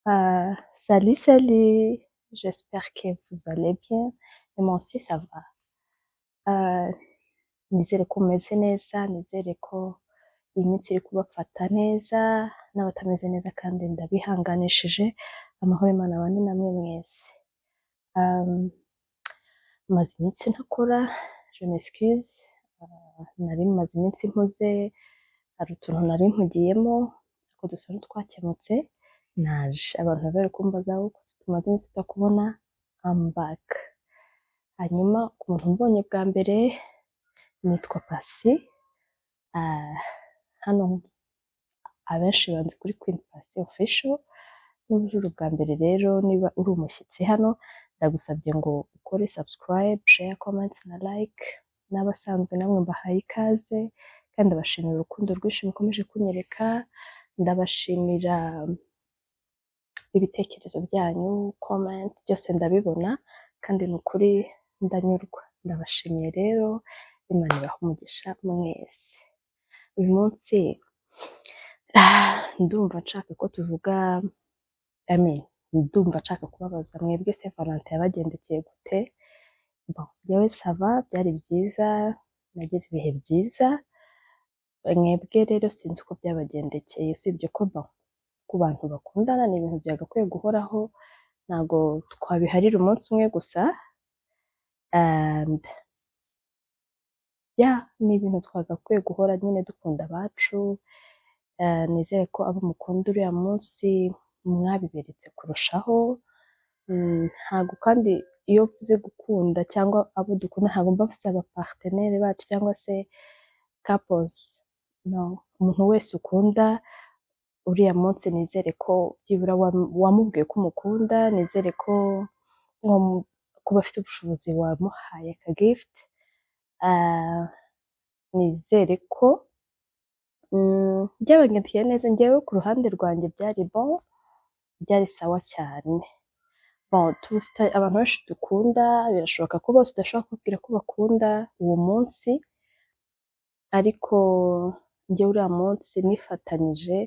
Salut, salut, j'espère que vous allez bien et moi aussi ça va. Nizere ko mumeze neza, nizere ko iyi minsi iri kubafata neza n'abatameze neza kandi ndabihanganishije, amahoro y'Imana abane namwe mwese. Maze iminsi ntakora, je m'excuse, nari maze iminsi mpuze, hari utuntu nari mpugiyemo ariko dusa n'utwakemutse, naje. Abantu bari kumbaza uko tumaze iminsi tutakubona, I'm back. Hanyuma ku muntu mbonye bwa mbere, nitwa Pasi, hano abenshi banzi kuri Queen Pasi official, niba uje ubwa mbere rero, niba uri umushyitsi hano, ndagusabye ngo ukore subscribe, share, comment na like, n'abasanzwe namwe mbahaye ikaze kandi ndabashimira urukundo rwinshi mukomeje kunyereka, ndabashimira ibitekerezo byanyu, comment, byose ndabibona kandi ni ukuri ndanyurwa. Ndabashimiye rero, Imana ibahe umugisha mwese. Uyu munsi ndumva nshaka ko tuvuga, ndumva nshaka kubabaza mwebwe se Valentin yabagendekeye gute? Njyewe sava, byari byiza, nagize ibihe byiza, mwebwe rero sinzi uko byabagendekeye, usibye ko ku bantu bakundana ni ibintu byagakwiye guhoraho, ntabwo twabiharira umunsi umwe gusa, and ni ibintu twagakwiye guhora nyine dukunda abacu. Nizere ko abo mukunda uriya munsi mwabiberetse kurushaho, ntabwo kandi iyo mvuze gukunda cyangwa abo dukunda ntabwo mba mvuze abapartenere bacu cyangwa se couples, no, umuntu wese ukunda uriya munsi nizere ko byibura wamubwiye ko umukunda, nizere ko kuba afite ubushobozi wamuhaye aka gift, nizere ko byabagendekeye neza. Njyewe ku ruhande rwanjye byari bon, byari sawa cyane. Dufite abantu benshi dukunda, birashoboka ko bose udashobora kubabwira ko bakunda uwo munsi, ariko njyewe uriya munsi nifatanyije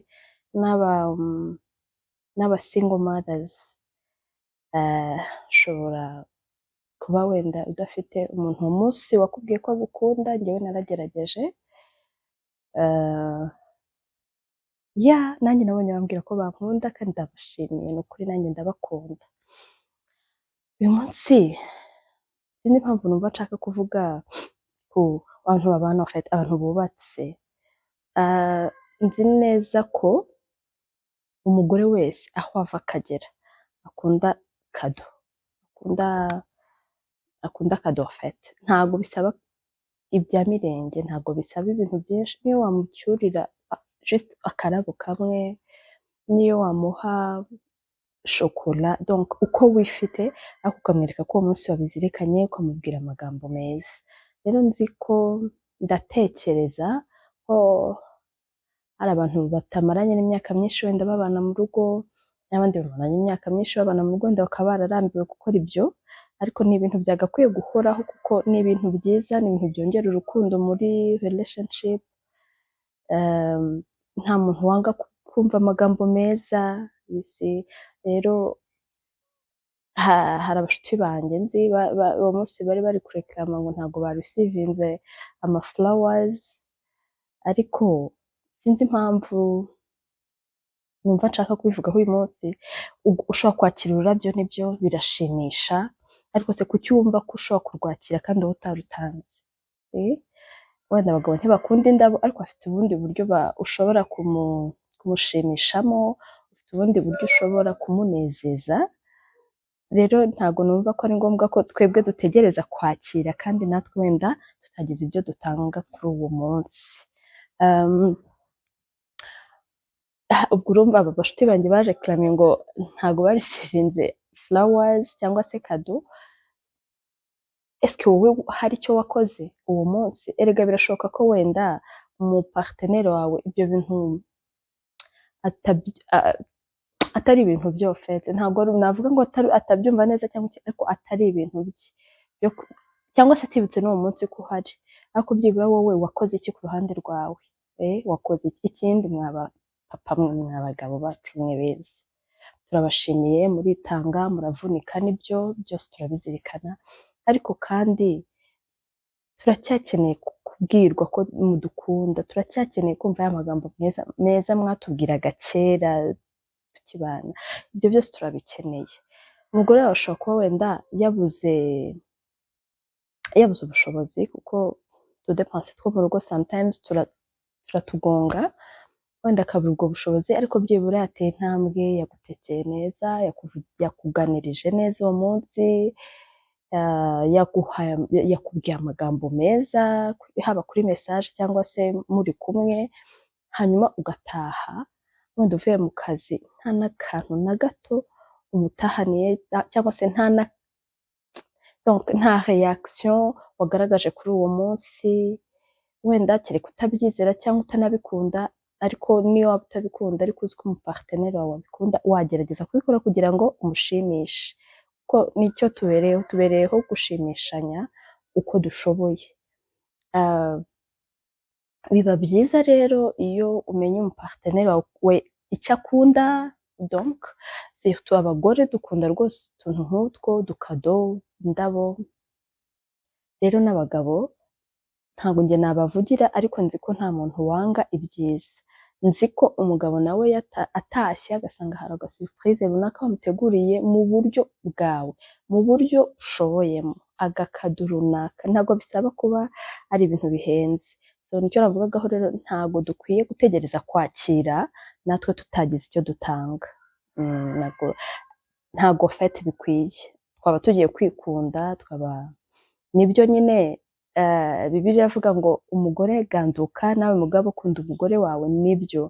n'aba single mothers. Ushobora kuba wenda udafite umuntu uwo munsi wakubwiye ko agukunda, njyewe naragerageje, nanjye nabonye bambwira ko bankunda kandi ndabashimiye, ni ukuri nanjye ndabakunda. Uyu munsi sinzi impamvu numva nshaka kuvuga ku bantu babana, abantu bubatse. Nzi neza ko umugore wese aho ava akagera akunda kado, akunda kado fete. Ntabwo bisaba ibya mirenge, ntabwo bisaba ibintu byinshi, niyo wamucyurira just akarabo kamwe, niyo wamuha shokora, donc uko wifite, ariko ukamwereka ko uwo munsi wabizirikanye, ukamubwira amagambo meza. Rero nzi ko, ndatekereza ko hari abantu batamaranye n'imyaka myinshi wenda babana mu rugo, n'abandi bamaranye imyaka myinshi babana mu rugo wenda bakaba bararambiwe gukora ibyo, ariko ni ibintu byagakwiye guhoraho kuko ni ibintu byiza, ni ibintu byongera urukundo muri relationship. Nta muntu wanga kumva amagambo meza. Rero hari abashuti banjye nzi uwo munsi bari bari kureklama ngo ntabwo barisivinze flowers, ariko sinzi impamvu numva nshaka kubivugaho uyu munsi. Ushobora kwakira ururabyo, nibyo birashimisha, ariko se kuki wumva ko ushobora kurwakira kandi wowe utarutanze? Wenda abagabo ntibakunda indabo, ariko bafite ubundi buryo ushobora kumushimishamo, ufite ubundi buryo ushobora kumunezeza. Rero ntabwo numva ko ari ngombwa ko twebwe dutegereza kwakira kandi natwe wenda tutagize ibyo dutanga kuri uwo munsi. Ubwo urumva aba bashuti banjye bareklamiye ngo ntabwo barisivinze flowers cyangwa se kado. Eske wowe hari icyo wakoze uwo munsi? Erega birashoboka ko wenda umupartenere wawe ibyo bintu atari ibintu byo fete, ntabwo navuga ngo atabyumva neza cyangwa ariko atari ibintu bye, cyangwa se atibutse n'uwo munsi ko uhari, ariko byibura wowe wakoze iki ku ruhande rwawe? Wakoze ikindi mwaba papa mwe, mwabagabo bacu mwe beza, turabashimiye muritanga muravunika nibyo byose turabizirikana ariko kandi turacyakeneye kubwirwa ko mudukunda turacyakeneye kumva ya magambo meza mwatubwiraga kera tukibana ibyo byose turabikeneye umugore wawe ashobora kuba wenda yabuze ubushobozi kuko ududepanse two mu rugo sometimes turatugonga wenda akabura ubwo bushobozi ariko byibura yateye intambwe yagutekeye neza yakuganirije neza uwo munsi yakubwiye amagambo meza haba kuri message cyangwa se muri kumwe hanyuma ugataha wenda uvuye mu kazi nta n'akantu na gato umutahaniye cyangwa se nta reaction wagaragaje kuri uwo munsi wenda kereka utabyizera cyangwa utanabikunda ariko niyo waba utabikunda ariko uzi ko umuparteneri wawe abikunda wagerageza kubikora kugira ngo umushimishe kuko nicyo tubereyeho gushimishanya uko dushoboye biba byiza rero iyo umenye umuparteneri wawe icyo akunda donc surtout abagore dukunda rwose utuntu nk'utwo dukado indabo rero n'abagabo ntabwo njye nabavugira ariko nzi ko nta muntu wanga ibyiza nzi ko umugabo nawe atashye agasanga hari agasurprise runaka wamuteguriye mu buryo bwawe mu buryo ushoboyemo agakado runaka ntabwo bisaba kuba ari ibintu bihenze nicyo navugagaho rero ntabwo dukwiye gutegereza kwakira natwe tutagize icyo dutanga ntabwo fete bikwiye twaba tugiye kwikunda nibyo nyine Bibiliya iravuga ngo umugore ganduka nawe mugabo ukunda umugore wawe nibyo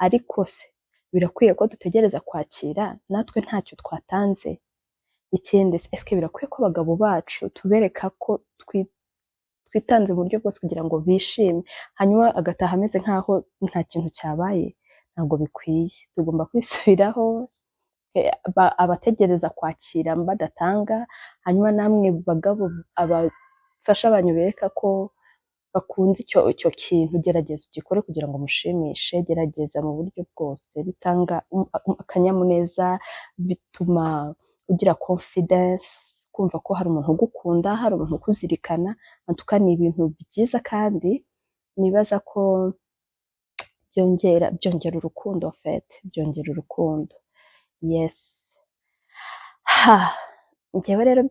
ariko se birakwiye ko dutegereza kwakira natwe ntacyo twatanze ikindi ese birakwiye ko abagabo bacu tubereka ko twitanze mu buryo bwose kugira ngo bishime hanyuma agataha ameze nkaho nta kintu cyabaye ntabwo bikwiye tugomba kwisubiraho abategereza kwakira badatanga hanyuma namwe bagabo abafasha abantu bereka ko bakunze icyo kintu gerageza ugikore kugira ngo umushimishe gerageza mu buryo bwose bitanga akanyamuneza bituma ugira confidence kumva ko hari umuntu ugukunda hari umuntu ukuzirikana antuka ni ibintu byiza kandi nibaza ko byongera urukundo fete byongera urukundo yes njyewe rero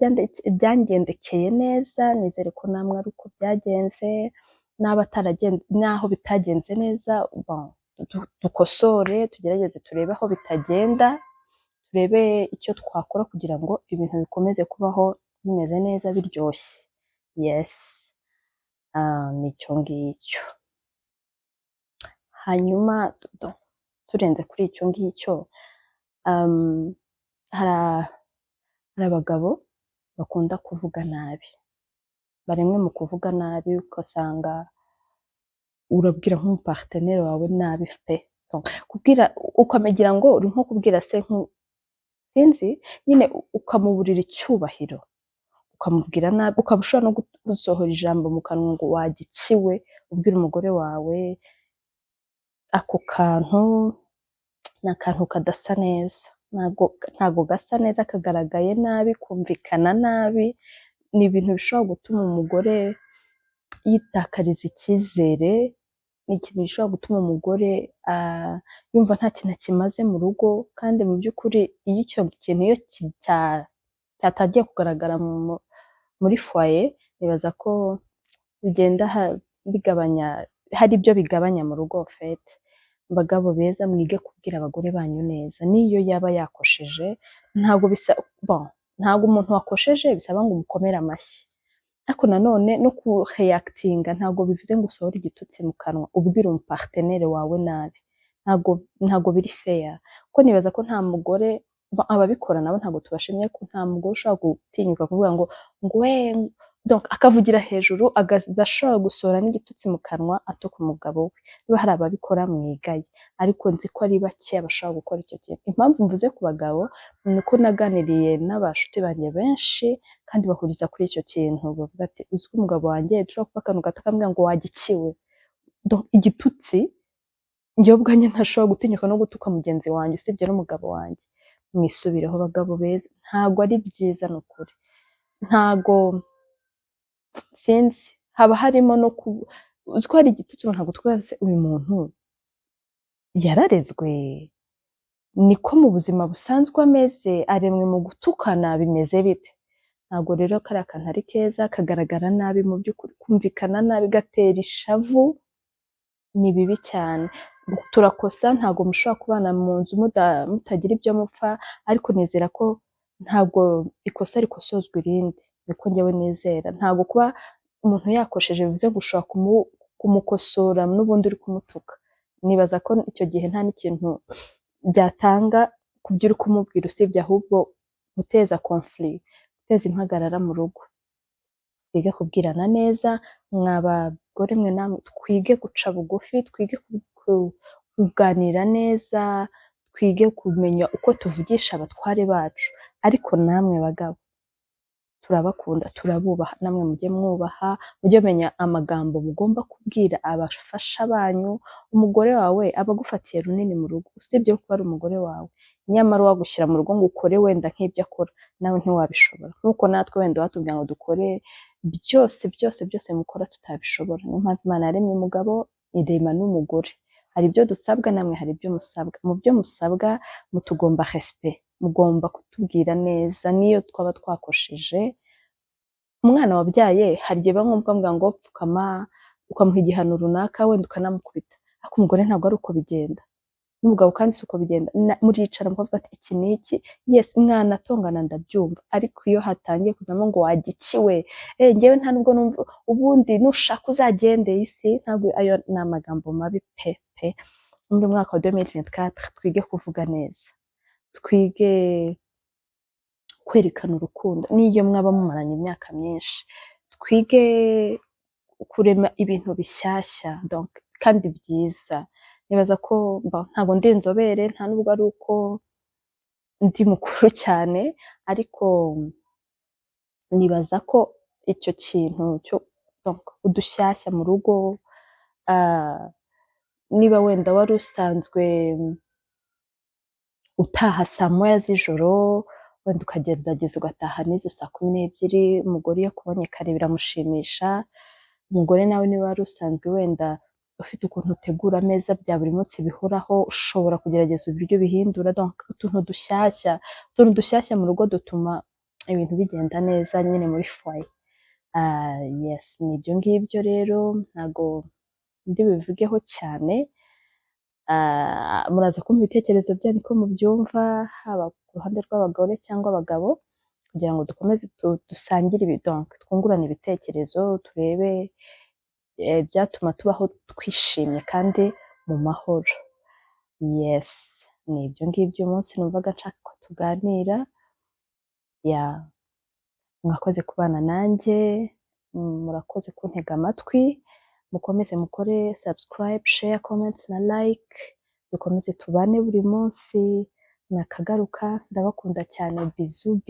byangendekeye neza nizere ko namwe ari uko byagenze n'aho bitagenze neza dukosore tugerageze turebe aho bitagenda turebe icyo twakora kugira ngo ibintu bikomeze kubaho bimeze neza biryoshye yes nicyo ngicyo hanyuma turenze kuri icyo ngicyo hari abagabo bakunda kuvuga nabi baremwe mu kuvuga nabi ugasanga urabwira nk'umuparteneri wawe nabi pe kubwira ukamugira ngo uri nko kubwira se sinzi nyine ukamuburira icyubahiro ukamubwira nabi ukaba ushobora no gusohora ijambo mu kanwa ngo wagikiwe ubwira umugore wawe ako kantu ni akantu kadasa neza ntabwo gasa neza kagaragaye nabi kumvikana nabi ni ibintu bishobora gutuma umugore yitakariza icyizere ni ikintu gishobora gutuma umugore yumva nta kintu akimaze mu rugo kandi mu by'ukuri iyo icyo kintu iyo cyatagiye kugaragara muri foyer nibaza ko bigenda bigabanya hari ibyo bigabanya mu rugo fete bagabo beza mwige kubwira abagore banyu neza niyo yaba yakosheje ntabwo umuntu wakosheje bisaba ngo umukomere amashyi ariko nanone no kureactinga ntabwo bivuze ngo usohore igitutsi mu kanwa ubwira umuparteneri wawe nabi ntabwo biri fair kuko nibaza ko nta mugore ababikora nabo ntabwo tubashimye ko nta mugore ushobora gutinyuka kuvuga ngo donc akavugira hejuru agashobora gusohora n'igitutsi mu kanwa atuka umugabo we niba hari ababikora mwigaye ariko nzi ko ari bake bashobora gukora icyo kintu impamvu mvuze ku bagabo ni uko naganiriye n'abashuti banjye benshi kandi bahuriza kuri icyo kintu bavuga ati uzi ko umugabo wanjye dushobora kuba akantu gato akamubwira ngo wagikiwe igitutsi njyewe ubwanjye ntashobora gutinyuka no gutuka mugenzi wanjye usibye n'umugabo wanjye mwisubireho bagabo beza, ntago ari byiza n'ukuri, ntago sinzi, haba harimo no uzi ko hari igitutsi umuntu agutwara se uyu muntu yararezwe, niko mu buzima busanzwe ameze, aremwe mu gutukana bimeze bite? Ntago rero kariya kantu ari keza, kagaragara nabi mu by'ukuri, kumvikana nabi, gatera ishavu, ni bibi cyane. Turakosa, ntago mushobora kubana mu nzu mutagira ibyo mupfa, ariko nizera ko ntabwo ikosa rikosozwa irindi, niko njyewe nizera. Ntago kuba umuntu yakosheje bivuze ngo ushobora kumukosora n'ubundi uri kumutuka. Nibaza ko icyo gihe nta n'ikintu byatanga ku byo uri kumubwira, usibye ahubwo guteza conflict, guteza impagarara mu rugo. Twige kubwirana neza, mwa bagore mwe namwe twige guca bugufi, twige kuganira neza, twige kumenya uko tuvugisha abatware bacu, ariko namwe bagabo turabakunda, turabubaha, namwe mujye mwubaha, mujye menya amagambo mugomba kubwira abafasha banyu. Umugore wawe aba agufatiye runini mu rugo, usibye kuba ari umugore wawe, nyamara uwagushyira mu rugo ngo ukore wenda nk'ibyo akora, nawe ntiwabishobora, nk'uko natwe wenda watubwira ngo dukore byose mukora tutabishobora. Niyo mpamvu Imana yaremye umugabo, irema n'umugore, hari ibyo dusabwa, namwe hari ibyo musabwa. Mu byo musabwa mutugomba respect, mugomba kutubwira neza, niyo twaba twakosheje. Umwana wabyaye hari igihe biba ngombwa ngo pfukama, ukamuha igihano runaka, wenda ukanamukubita, ariko umugore ntabwo ari uko bigenda, n'umugabo kandi si uko bigenda. Muricara mukavuga ati iki ni iki, yes mwana atongana ndabyumva, ariko iyo hatangiye kuzamo ngo wagikiwe, njyewe nta nubwo numva, ubundi nushaka uzagende, isi ntabwo, ayo ni amagambo mabi pe. Muri mwaka wa 2024 twige kuvuga neza, twige kwerekana urukundo, n'iyo mwaba mumaranye imyaka myinshi, twige kurema ibintu bishyashya donc kandi byiza. Nibaza ko ntabwo ndi inzobere, nta nubwo ari uko ndi mukuru cyane, ariko nibaza ko icyo kintu cyo udushyashya mu rugo, niba wenda wari usanzwe utaha saa moya z'ijoro, wenda ukagerageza ugataha n'izo saa 12, umugore iyo akubonye kare biramushimisha. Umugore nawe niba wari usanzwe wenda ufite ukuntu utegura ameza bya buri munsi bihoraho, ushobora kugerageza uburyo bihindura, donc utuntu dushyashya mu rugo dutuma ibintu bigenda neza nyine muri foyer. Yes, ni ibyo ngibyo rero, ntago ndi bivugeho cyane. Muraza kumva ibitekerezo byanyu ko mubyumva, haba ku ruhande rw'abagore cyangwa abagabo, kugira ngo dukomeze dusangire donc twungurane ibitekerezo, turebe byatuma tubaho twishimye kandi mu mahoro. Yes, ni ibyo ngibyo umunsi numvaga nshaka ko tuganira. Mwakoze kubana nanjye, murakoze kuntega amatwi, mukomeze mukore subscribe, share, comment na like, dukomeze tubane buri munsi. Nakagaruka, ndabakunda cyane, bizu.